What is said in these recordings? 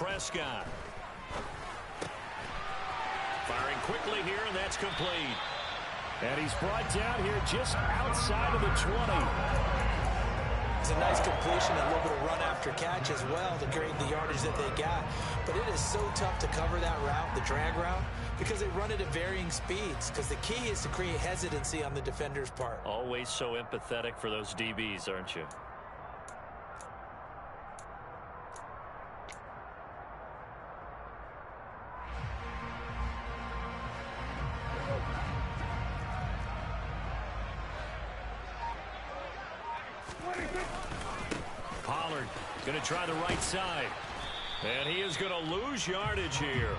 Prescott. Firing quickly here, and that's complete. And he's brought down here just outside of the 20. It's a nice completion, a little bit of run after catch as well to create the yardage that they got. But it is so tough to cover that route, the drag route, because they run it at varying speeds. Because the key is to create hesitancy on the defender's part. Always so empathetic for those DBs, aren't you? Pollard going to try the right side. And he is going to lose yardage here.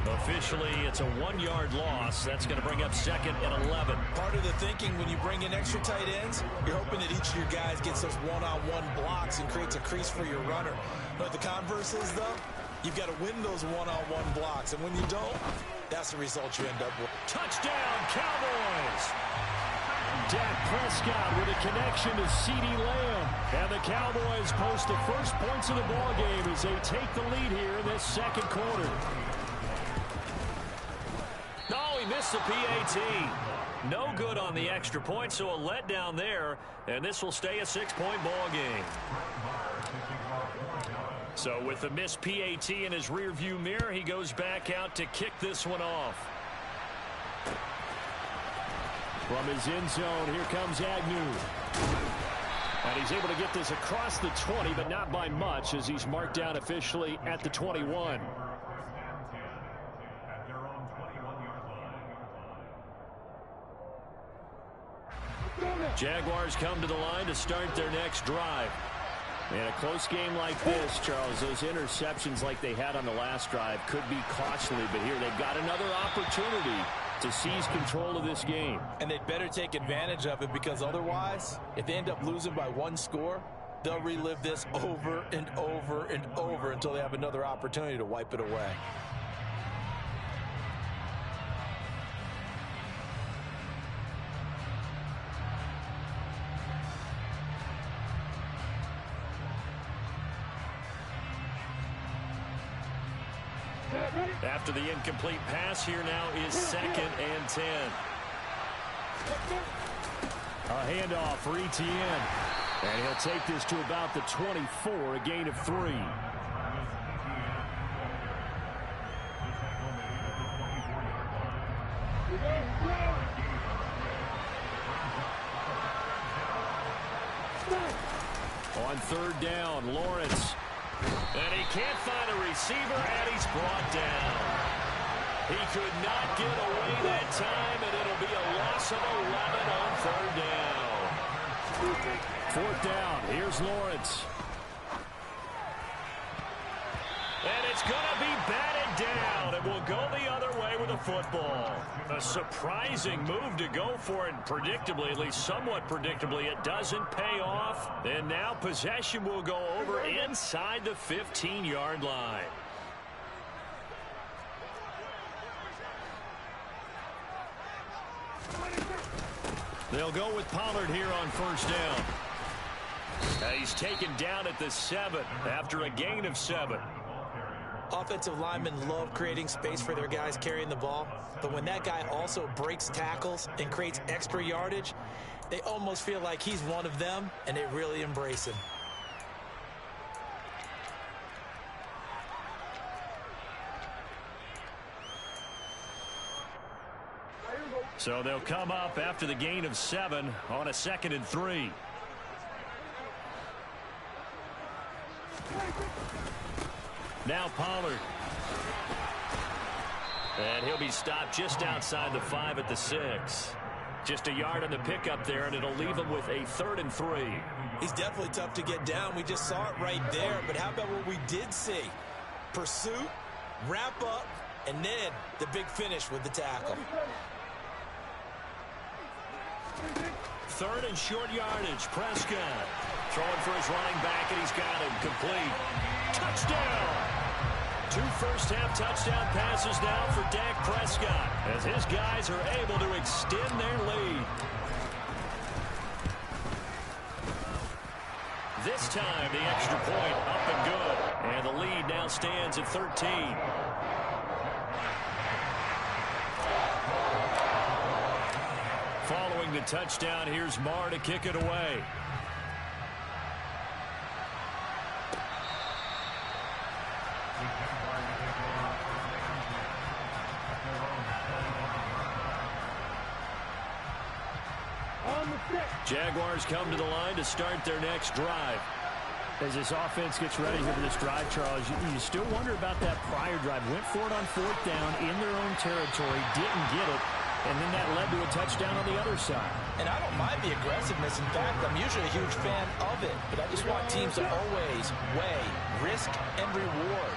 Officially, it's a 1-yard loss. That's going to bring up 2nd and 11. Part of the thinking when you bring in extra tight ends, you're hoping that each of your guys gets those one-on-one blocks and creates a crease for your runner. But the converse is, though, you've got to win those one-on-one blocks. And when you don't, that's the result you end up with. Touchdown, Cowboys! Dak Prescott with a connection to CeeDee Lamb. And the Cowboys post the first points of the ball game as they take the lead here in this second quarter. Oh, he missed the PAT. No good on the extra point, so a letdown there. And this will stay a 6-point ball game. So with the missed PAT in his rearview mirror, he goes back out to kick this one off. From his end zone, here comes Agnew. And he's able to get this across the 20, but not by much, as he's marked down officially at the 21. Jaguars come to the line to start their next drive. In a close game like this, Charles, those interceptions like they had on the last drive could be costly, but here they've got another opportunity to seize control of this game. And they'd better take advantage of it, because otherwise, if they end up losing by 1 score, they'll relive this over and over and over until they have another opportunity to wipe it away. After the incomplete pass, here now is 2nd and 10. A handoff for Etienne. And he'll take this to about the 24, a gain of 3. On 3rd down, Lawrence. And he can't find a receiver, and he's brought down. He could not get away that time, and it'll be a loss of 11 on 3rd down. 4th down, here's Lawrence. And it's going to be batted down, and will go the other way with the football. A surprising move to go for it, and predictably, at least somewhat predictably, it doesn't pay off. And now possession will go over inside the 15-yard line. They'll go with Pollard here on 1st down. He's taken down at the 7 after a gain of 7. Offensive linemen love creating space for their guys carrying the ball, but when that guy also breaks tackles and creates extra yardage, they almost feel like he's one of them, and they really embrace him. So they'll come up after the gain of 7 on a 2nd and 3. Now Pollard. And he'll be stopped just outside the 5 at the 6. Just a yard on the pickup there, and it'll leave him with a 3rd and 3. He's definitely tough to get down. We just saw it right there. But how about what we did see? Pursuit, wrap up, and then the big finish with the tackle. 3rd and short yardage. Prescott throwing for his running back, and he's got him complete. Touchdown! 2 first-half touchdown passes now for Dak Prescott as his guys are able to extend their lead. This time, the extra point up and good. And the lead now stands at 13. Following the touchdown, here's Marr to kick it away. Jaguars come to the line to start their next drive. As this offense gets ready here for this drive, Charles, you still wonder about that prior drive. Went for it on 4th down in their own territory, didn't get it, and then that led to a touchdown on the other side. And I don't mind the aggressiveness. In fact, I'm usually a huge fan of it. But I just want teams to always weigh risk and reward.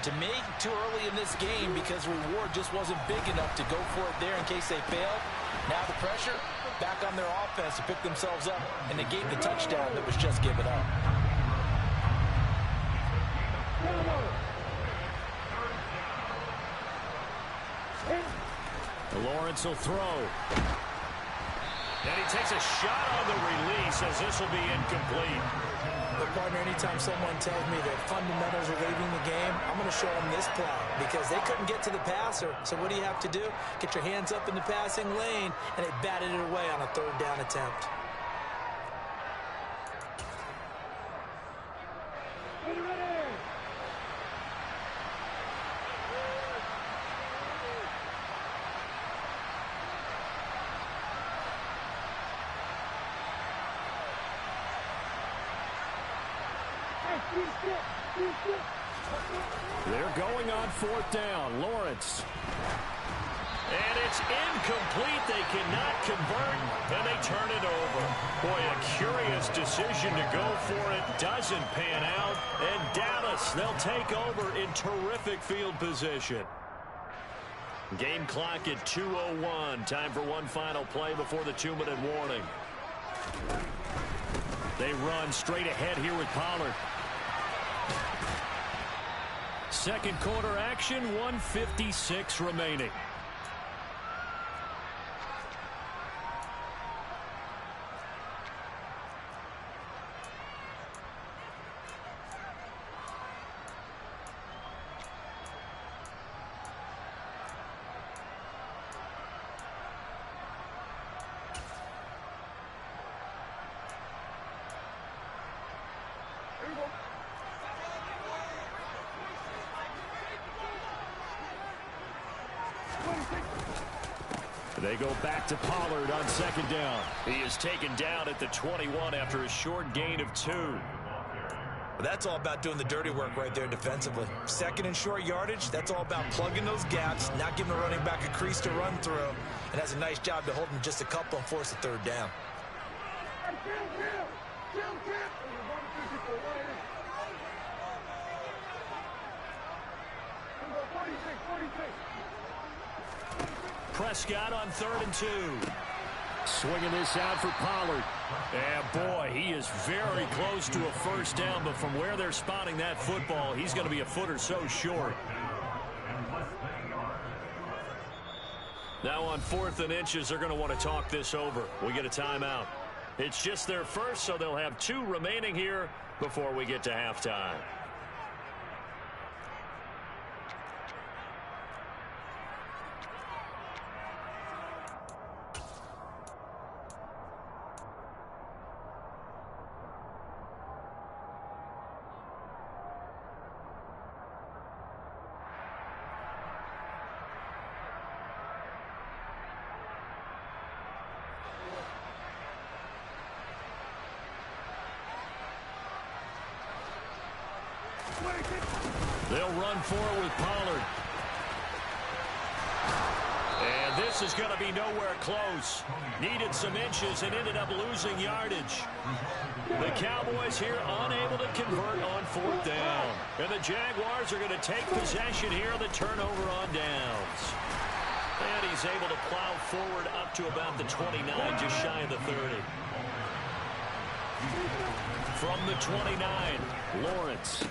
To me, too early in this game because reward just wasn't big enough to go for it there in case they failed. Now the pressure back on their offense to pick themselves up and negate the touchdown that was just given up. Lawrence will throw. And he takes a shot on the release as this will be incomplete. But partner, anytime someone tells me that fundamentals are leaving the game, I'm going to show them this play because they couldn't get to the passer. So what do you have to do? Get your hands up in the passing lane, and they batted it away on a 3rd down attempt. They're going on 4th down. Lawrence. And it's incomplete. They cannot convert, and they turn it over. Boy, a curious decision to go for it. Doesn't pan out. And Dallas, they'll take over in terrific field position. Game clock at 2:01. Time for one final play before the 2-minute warning. They run straight ahead here with Pollard. Second quarter action, 1:56 remaining. They go back to Pollard on 2nd down. He is taken down at the 21 after a short gain of 2. That's all about doing the dirty work right there defensively. 2nd and short yardage, that's all about plugging those gaps, not giving the running back a crease to run through, and has a nice job to hold him just a couple and force a 3rd down. Prescott on 3rd and 2. Swinging this out for Pollard. And boy, he is very close to a 1st down, but from where they're spotting that football, he's going to be a foot or so short. Now on 4th and inches, they're going to want to talk this over. We get a timeout. It's just their first, so they'll have 2 remaining here before we get to halftime. They'll run for it with Pollard. And this is going to be nowhere close. Needed some inches and ended up losing yardage. The Cowboys here unable to convert on 4th down. And the Jaguars are going to take possession here, the turnover on downs. And he's able to plow forward up to about the 29, just shy of the 30. From the 29, Lawrence.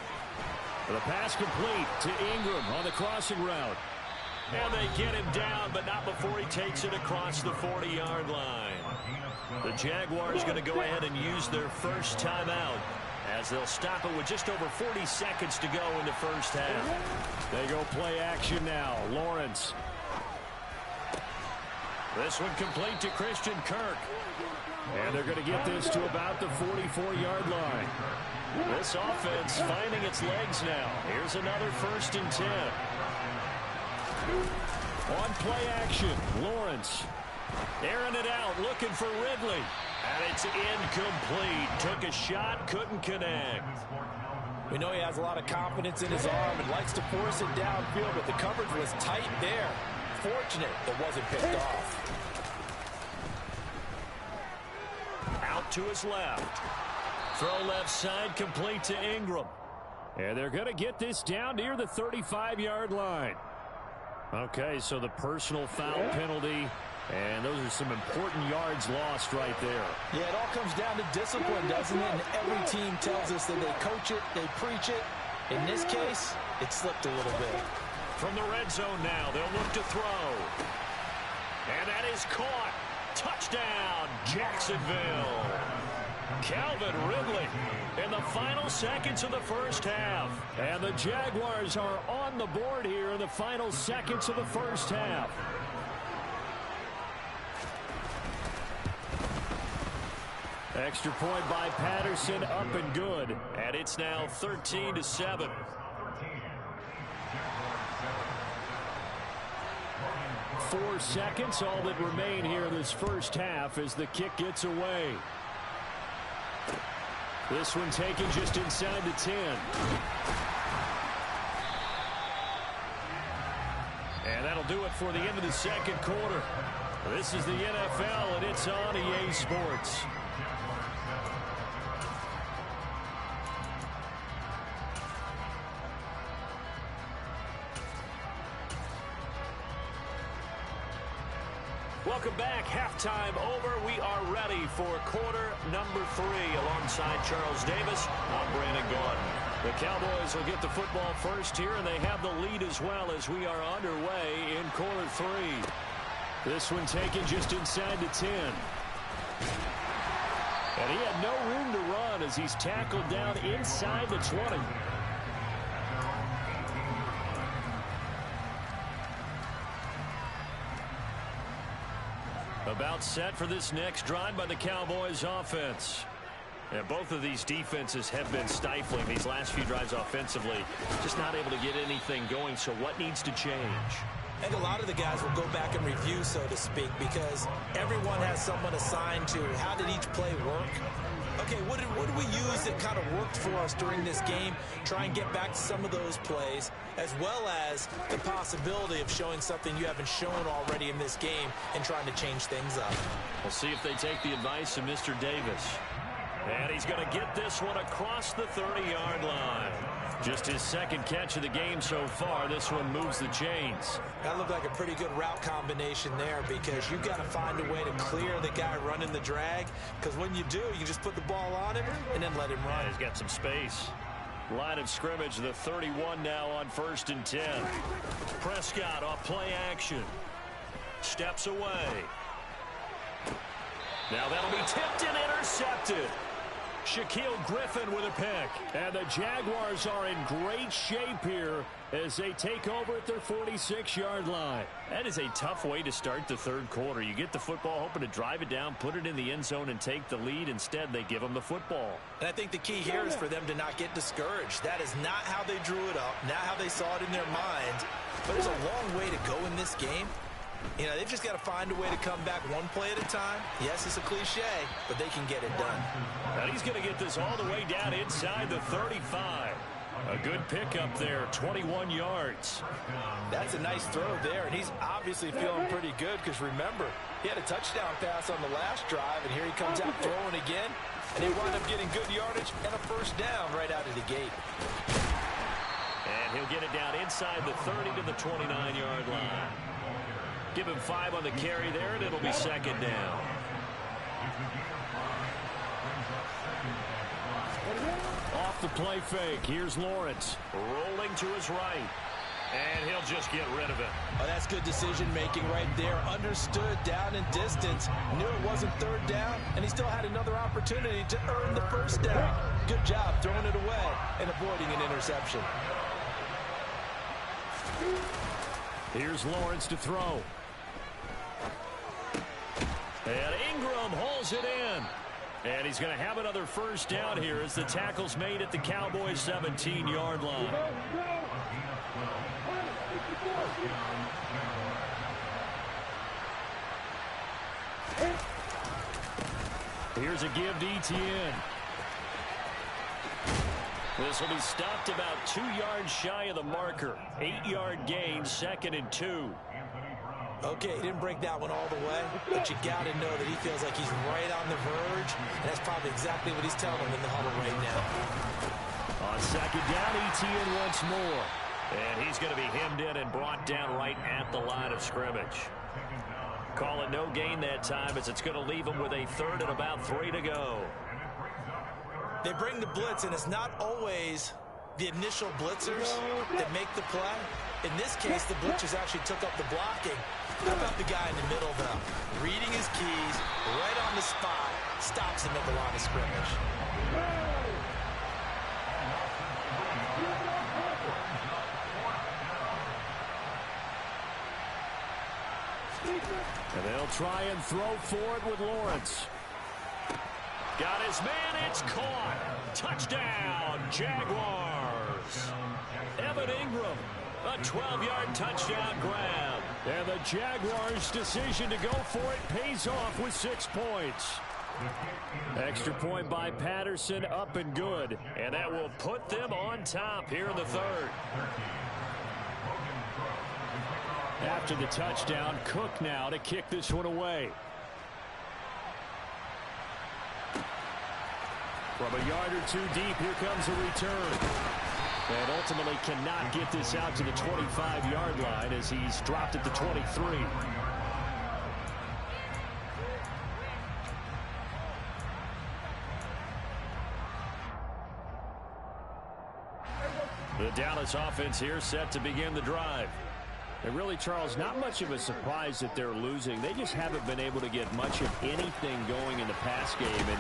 The pass complete to Ingram on the crossing route. And they get him down, but not before he takes it across the 40-yard line. The Jaguars going to go ahead and use their first timeout as they'll stop it with just over 40 seconds to go in the first half. They go play action now. Lawrence. This one complete to Christian Kirk. And they're going to get this to about the 44-yard line. This offense finding its legs now. Here's another 1st and 10. On play action, Lawrence. Airing it out, looking for Ridley. And it's incomplete. Took a shot, couldn't connect. We know he has a lot of confidence in his arm and likes to force it downfield, but the coverage was tight there. Fortunate it wasn't picked off. Out to his left. Throw left side, complete to Ingram. And they're going to get this down near the 35-yard line. Okay, so the personal foul penalty, and those are some important yards lost right there. Yeah, it all comes down to discipline, doesn't it? And every team tells us that they coach it, they preach it. In this case, it slipped a little bit. From the red zone now, they'll look to throw. And that is caught. Touchdown, Jacksonville. Calvin Ridley in the final seconds of the first half. And the Jaguars are on the board here in the final seconds of the first half. Extra point by Patterson, up and good. And it's now 13-7. 4 seconds, all that remain here in this first half as the kick gets away. This one taken just inside the 10. And that'll do it for the end of the second quarter. This is the NFL, and it's on EA Sports. Welcome back. Halftime over. We are ready for quarter number 3. Alongside Charles Davis, I'm Brandon Gordon. The Cowboys will get the football first here, and they have the lead as well as we are underway in quarter 3. This one taken just inside the 10. And he had no room to run as he's tackled down inside the 20. About set for this next drive by the Cowboys offense. And both of these defenses have been stifling these last few drives offensively. Just not able to get anything going, so what needs to change? I think a lot of the guys will go back and review, so to speak, because everyone has someone assigned to how did each play work. Okay, what did we use that kind of worked for us during this game? Try and get back to some of those plays, as well as the possibility of showing something you haven't shown already in this game and trying to change things up. We'll see if they take the advice of Mr. Davis. And he's going to get this one across the 30-yard line. Just his second catch of the game so far. This one moves the chains. That looked like a pretty good route combination there, because you've got to find a way to clear the guy running the drag, because when you do, you just put the ball on him and then let him run. Yeah, he's got some space. Line of scrimmage, the 31 now on 1st and 10. Prescott off play action. Steps away. Now that'll be tipped and intercepted. Shaquille Griffin with a pick. And the Jaguars are in great shape here as they take over at their 46-yard line. That is a tough way to start the third quarter. You get the football, hoping to drive it down, put it in the end zone, and take the lead. Instead, they give them the football. And I think the key here is for them to not get discouraged. That is not how they drew it up, not how they saw it in their minds. But there's a long way to go in this game. You know, they've just got to find a way to come back one play at a time. Yes, it's a cliche, but they can get it done. And he's going to get this all the way down inside the 35. A good pickup there, 21 yards. That's a nice throw there, and he's obviously feeling pretty good because, remember, he had a touchdown pass on the last drive, and here he comes out throwing again, and he wound up getting good yardage and a first down right out of the gate. And he'll get it down inside the 30 to the 29-yard line. Give him 5 on the carry there, and it'll be second down. Off the play fake, here's Lawrence. Rolling to his right. And he'll just get rid of it. Oh, that's good decision-making right there. Understood down and distance. Knew it wasn't third down, and he still had another opportunity to earn the first down. Good job throwing it away and avoiding an interception. Here's Lawrence to throw. And Ingram hauls it in. And he's going to have another first down here as the tackle's made at the Cowboys' 17-yard line. Here's a give to Etienne. This will be stopped about 2 yards shy of the marker. 8-yard gain, 2nd and 2. Okay, he didn't break that one all the way, but you got to know that he feels like he's right on the verge, and that's probably exactly what he's telling him in the huddle right now. On 2nd down, Etienne once more. And he's going to be hemmed in and brought down right at the line of scrimmage. Call it no gain that time as it's going to leave him with a 3rd and about 3 to go. They bring the blitz, and it's not always the initial blitzers that make the play. In this case, the blitzers actually took up the blocking. How about the guy in the middle, though? Reading his keys, right on the spot, stops him at the line of scrimmage. And they'll try and throw for it with Lawrence. Got his man, it's caught. Touchdown, Jaguars. Evan Ingram, a 12-yard touchdown grab. And the Jaguars' decision to go for it pays off with 6 points. Extra point by Patterson, up and good. And that will put them on top here in the 3rd. After the touchdown, Cook now to kick this one away. From a yard or 2 deep, here comes a return. And ultimately cannot get this out to the 25-yard line as he's dropped at the 23. The Dallas offense here set to begin the drive. And really, Charles, not much of a surprise that they're losing. They just haven't been able to get much of anything going in the pass game. And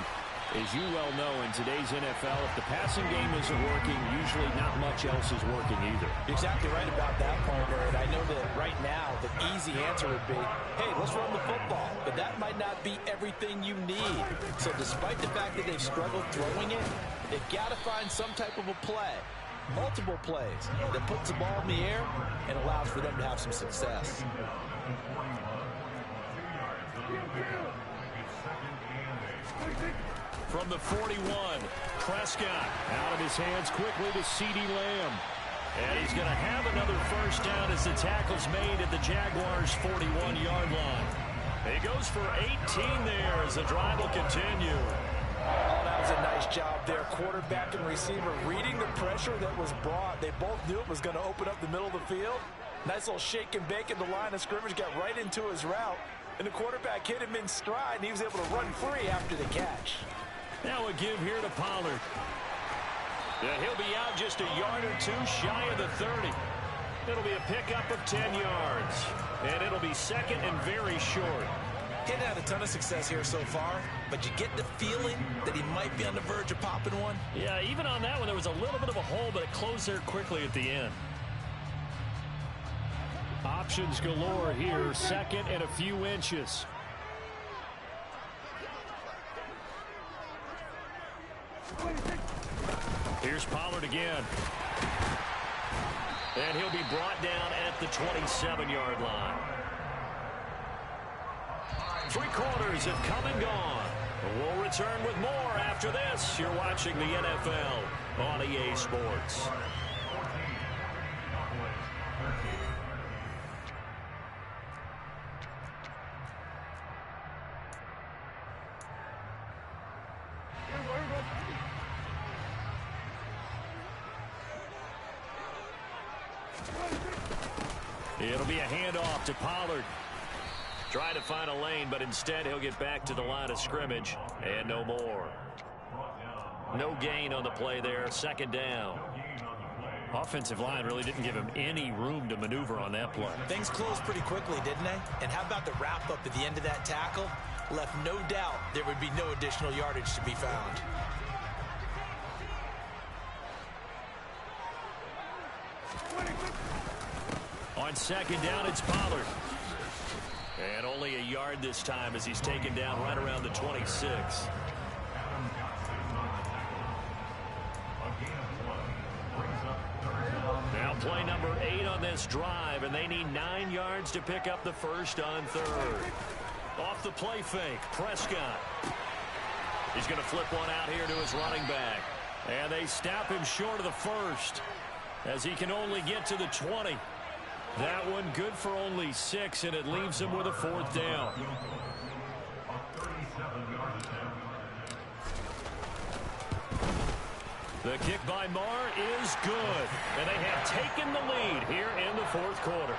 as you well know, in today's NFL, if the passing game isn't working, usually not much else is working either. You're exactly right about that, partner. And I know that right now the easy answer would be, hey, let's run the football. But that might not be everything you need. So despite the fact that they've struggled throwing it, they've got to find some type of a play. Multiple plays that puts the ball in the air and allows for them to have some success. From the 41, Prescott out of his hands quickly to CeeDee Lamb. And he's going to have another first down as the tackle's made at the Jaguars' 41-yard line. He goes for 18 there as the drive will continue. Oh, that was a nice job there. Quarterback and receiver reading the pressure that was brought. They both knew it was going to open up the middle of the field. Nice little shake and bake at the line of scrimmage. Got right into his route. And the quarterback hit him in stride, and he was able to run free after the catch. Now a give here to Pollard. Yeah, he'll be out just a yard or 2 shy of the 30. It'll be a pickup of 10 yards. And it'll be 2nd and very short. He hadn't had a ton of success here so far, but you get the feeling that he might be on the verge of popping one. Yeah, even on that one, there was a little bit of a hole, but it closed there quickly at the end. Options galore here, 2nd and a few inches. Here's Pollard again. And he'll be brought down at the 27-yard line. 3 quarters have come and gone. We'll return with more after this. You're watching the NFL on EA Sports. It'll be a handoff to Pollard. Trying to find a lane, but instead he'll get back to the line of scrimmage and no more. No gain on the play there, 2nd down. Offensive line really didn't give him any room to maneuver on that play. Things closed pretty quickly, didn't they? And how about the wrap-up at the end of that tackle? Left no doubt there would be no additional yardage to be found. On second down, it's Pollard. And only a yard this time as he's taken down right around the 26. Now play number 8 on this drive, and they need 9 yards to pick up the first on third. Off the play fake, Prescott. He's going to flip one out here to his running back. And they stop him short of the first as he can only get to the 20. That one good for only 6, and it leaves him with a 4th down. The kick by Marr is good, and they have taken the lead here in the 4th quarter.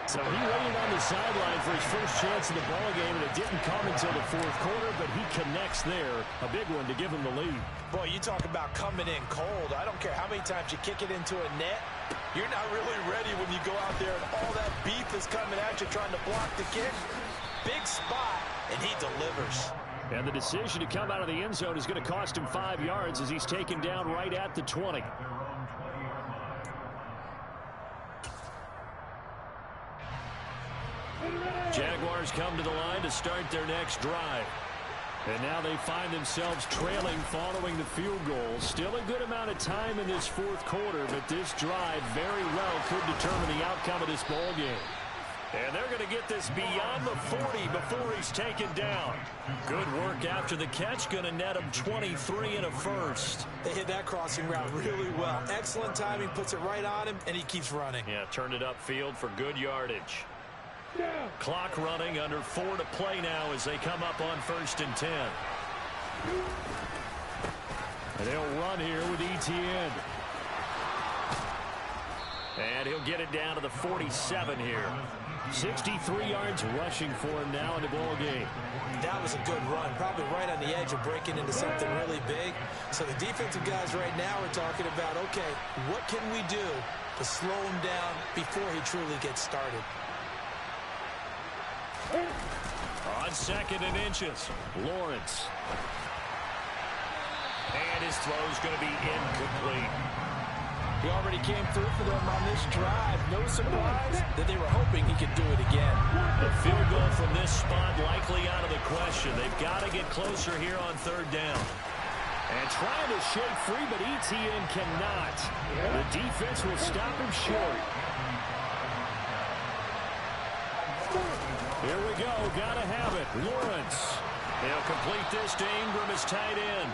So he waited on the sideline for his first chance in the ball game, and it didn't come until the 4th quarter, but he connects there, a big one to give him the lead. Boy, you talk about coming in cold. I don't care how many times you kick it into a net. You're not really ready when you go out there and all that beef is coming at you trying to block the kick. Big spot, and he delivers. And the decision to come out of the end zone is going to cost him 5 yards as he's taken down right at the 20. Jaguars come to the line to start their next drive. And now they find themselves trailing following the field goal. Still a good amount of time in this 4th quarter, but this drive very well could determine the outcome of this ball game. And they're going to get this beyond the 40 before he's taken down. Good work after the catch. Going to net him 23 and a first. They hit that crossing route really well. Excellent timing, puts it right on him, and he keeps running. Yeah, turned it upfield for good yardage. Clock running, under 4 to play now as they come up on 1st and 10. And they'll run here with Etienne. And he'll get it down to the 47 here. 63 yards rushing for him now in the ball game. That was a good run, probably right on the edge of breaking into something really big. So the defensive guys right now are talking about, okay, what can we do to slow him down before he truly gets started? On 2nd and inches, Lawrence. And his throw's going to be incomplete. He already came through for them on this drive. No surprise that they were hoping he could do it again. The field goal from this spot likely out of the question. They've got to get closer here on 3rd down. And trying to shake free, but Etienne cannot. The defense will stop him short. Here we go. Got to have it. Lawrence. They'll complete this to Ingram as tight end.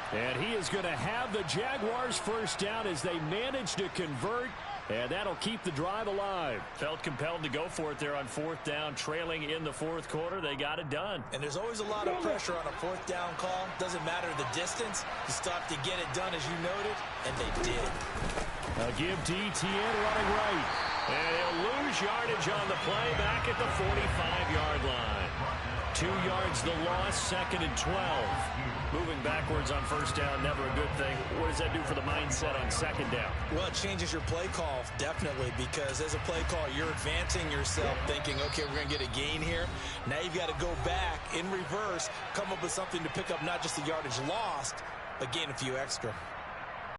And he is going to have the Jaguars first down as they manage to convert. And that'll keep the drive alive. Felt compelled to go for it there on 4th down, trailing in the 4th quarter. They got it done. And there's always a lot of pressure on a 4th down call. Doesn't matter the distance. You stop to get it done, as you noted, and they did. A give to Etienne running right. And he'll lose yardage on the play back at the 45-yard line. 2 yards the loss, 2nd and 12. Moving backwards on 1st down, never a good thing. What does that do for the mindset on 2nd down? Well, it changes your play call, definitely, because as a play call, you're advancing yourself, thinking, okay, we're going to get a gain here. Now you've got to go back in reverse, come up with something to pick up not just the yardage lost, but gain a few extra.